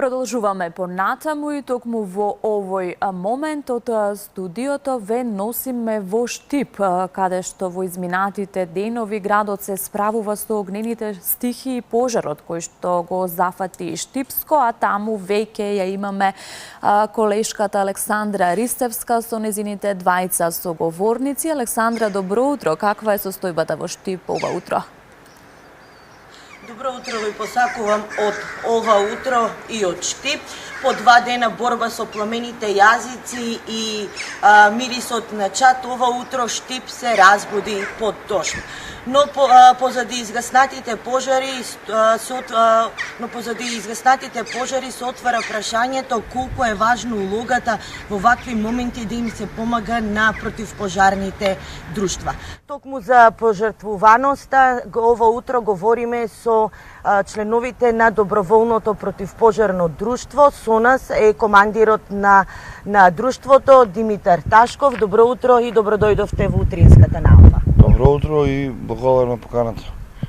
Продолжуваме понатаму и токму во овој момент од студиото ве носиме во Штип, каде што во изминатите денови градот се справува со огнените стихии и пожарот кој што го зафати Штипско, а таму веќе ја имаме колешката Александра Ристевска со незините двајца соговорници. Александра, добро утро. Каква е состојбата во Штип ова утро? Добро утро ви посакувам од ова утро и од Штип. По 2 дена борба со пламените јазици и мирисот на чад, ова утро Штип се разбуди под дожд. Но позади изгаснатите пожари се отвара прашањето колку е важна улогата во вакви моменти да им се помага на противпожарните друштва. Токму за пожртвуваноста ова утро говориме со членовите на доброволното противпожарно друштво. Со нас е командирот на друштвото Димитар Ташков. Добро утро и добро дојдовте во утринската најава. Добро утро и благодарам на поканата.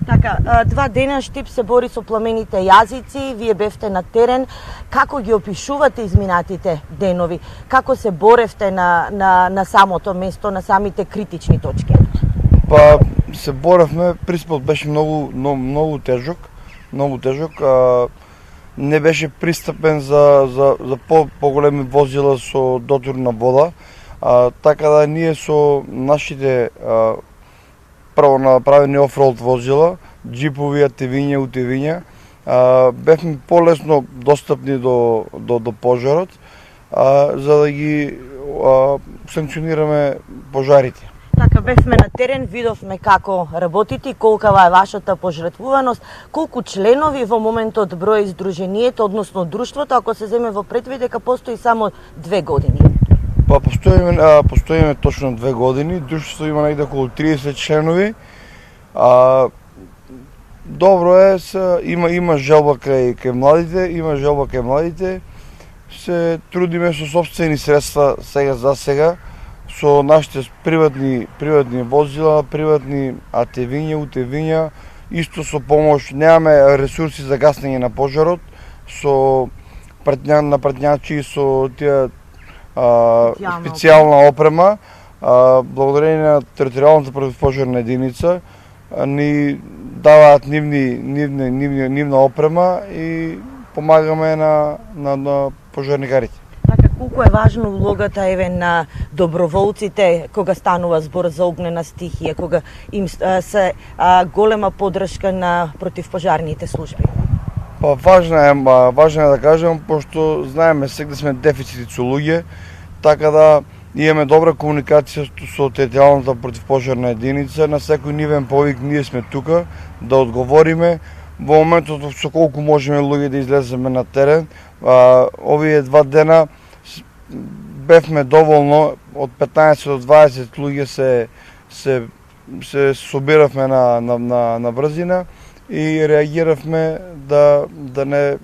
Така, 2 дена Штип се бори со пламените јазици, вие бевте на терен. Како ги опишувате изминатите денови? Како се боревте на самото место, на самите критични точки? Па се боревме, пристапот беше многу тежок, не беше пристапен за поголеми возила со дотур на вода, така да ние со нашите право направени офроуд возила, джипови, атевиња, утевиња, бевме полесно достапни до пожарот, за да ги санкционираме пожарите. Така, бевме на терен, видовме како работите и колкава е вашата пожртвуваност. Колку членови во моментот брои издруженијето, односно друштвото, ако се земе во предвид дека постои само 2 години? Па постоиме точно 2 години, друштвото има негде околу 30 членови. Добро е, има желба кај младите, се трудиме со сопствени средства сега, со нашите приватни возила, приватни атевиња, утевиња, исто со помош, немаме ресурси за гаснење на пожарот, со пратњачи, со тие специјална опрема, благодарение на територијалната противпожарна единица, ни даваат нивна опрема и помагаме на пожарникарите. Така, колку е важна улогата на доброволците кога станува збор за огнена стихија, кога им се голема поддршка на противпожарните служби? Па важно е да кажам, пошто знаеме сега сме дефицити со луѓе, така да имаме добра комуникација со територијалната противпожарна единица, на секој нивен повик ние сме тука да одговориме. Во моментот со колку можеме луѓе да излеземе на терен, овие 2 дена бевме доволно, од 15 до 20 луѓе се собиравме на брзина и реагиравме да не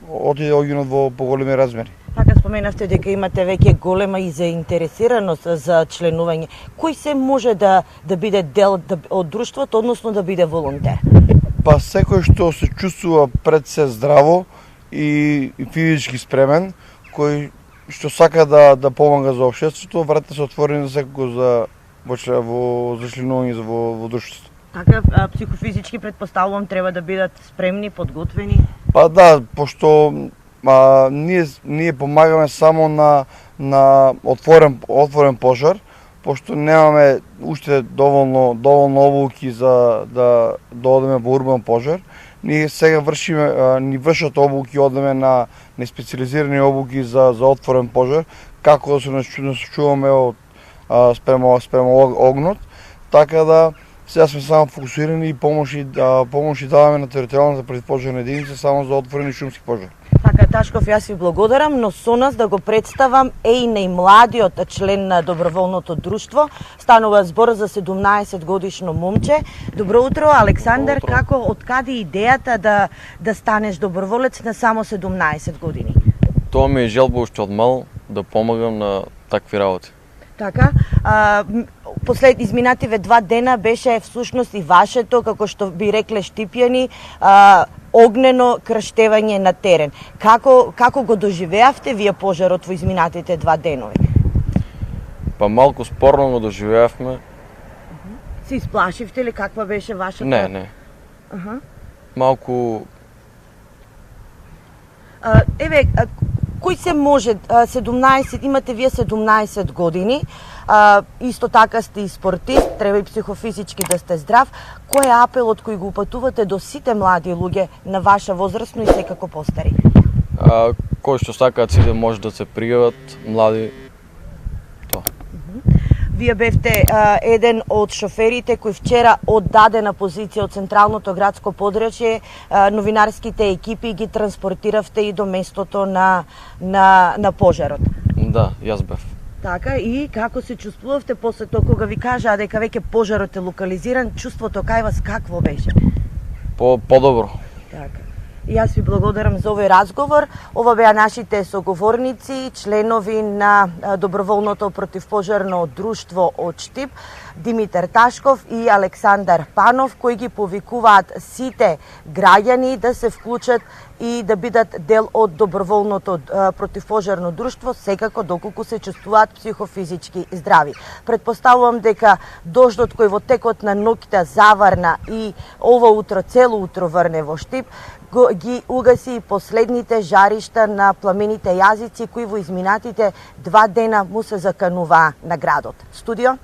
отиде огнот во поголеми размери. Така споменавте дека имате веќе голема и заинтересираност за членување. Кој се може да биде дел од друштвото, односно да биде волонтер? Па секој што се чувствува пред се здраво и физички спремен, кој што сака да помага за општеството, вратите се отворени за секој во членување во друштвото. Така, психофизички предпоставувам треба да бидат спремни, подготвени? Па да, пошто ние помагаме само на отворен пожар, пошто немаме уште доволно обуки за да одеме во урбан пожар. Ние сега ни вршат обуки, одеме на специализирани обуки за отворен пожар, како да се насочуваме спрема огнот, така да сега сме само фокусирани и помоши даваме на територијалната противпожарна единица само за отворени шумски пожари. Така, Ташков, јас ви благодарам, но со нас да го представам е и најмладиот член на доброволното друштво. Станува збор за 17 годишно момче. Добро утро, Александар. Добро утро. Од каде идејата да станеш доброволец на само 17 години? Тоа ми е желба уште од мал да помагам на такви работи. Така, послед изминативе 2 дена беше всушност и вашето, како што би рекле штипјани, огнено крштевање на терен. Како го доживеавте вие пожарот во изминатите 2 денови? Па малку спорно го доживеавме. Се исплашивте или каква беше вашата? Не. Малку Еве, кој се може, 17, имате вие 17 години, исто така сте и спортист, треба и психофизички да сте здрав. Кој е апелот кој го упатувате до сите млади луѓе на ваша возрастно и секако постари? кои што сакаат сите може да се пријават, млади, тоа. Вие бевте еден од шоферите кој вчера од дадена позиција од централното градско подрачје новинарските екипи ги транспортиравте и до местото на пожарот. Да, јас бев. Така, и како се чувствувавте после тоа кога ви кажаа дека веќе пожарот е локализиран, чувството кај вас какво беше? Подобро. Така. И јас ви благодарам за овој разговор. Ова беа нашите соговорници, членови на доброволното противпожарно друштво од Штип, Димитар Ташков и Александар Панов, кои ги повикуваат сите граѓани да се вклучат и да бидат дел од доброволното противпожарно друштво, секако доколку се чувствуваат психофизички здрави. Предпоставувам дека дождот кој во текот на ноќта заварна и ова утро, цело утро врне во Штип, ги угаси последните жаришта на пламените јазици кои во изминатите 2 дена му се закануваа на градот. Студио?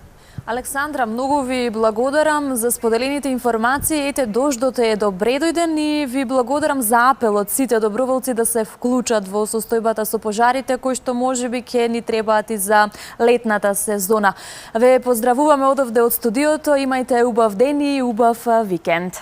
Александра, многу ви благодарам за споделените информации. Ете, дождот е добре дојден и ви благодарам за апелот сите доброволци да се вклучат во состојбата со пожарите, кои што можеби ќе ни требаат и за летната сезона. Ве поздравуваме одовде од студиото, имајте убав ден и убав викенд.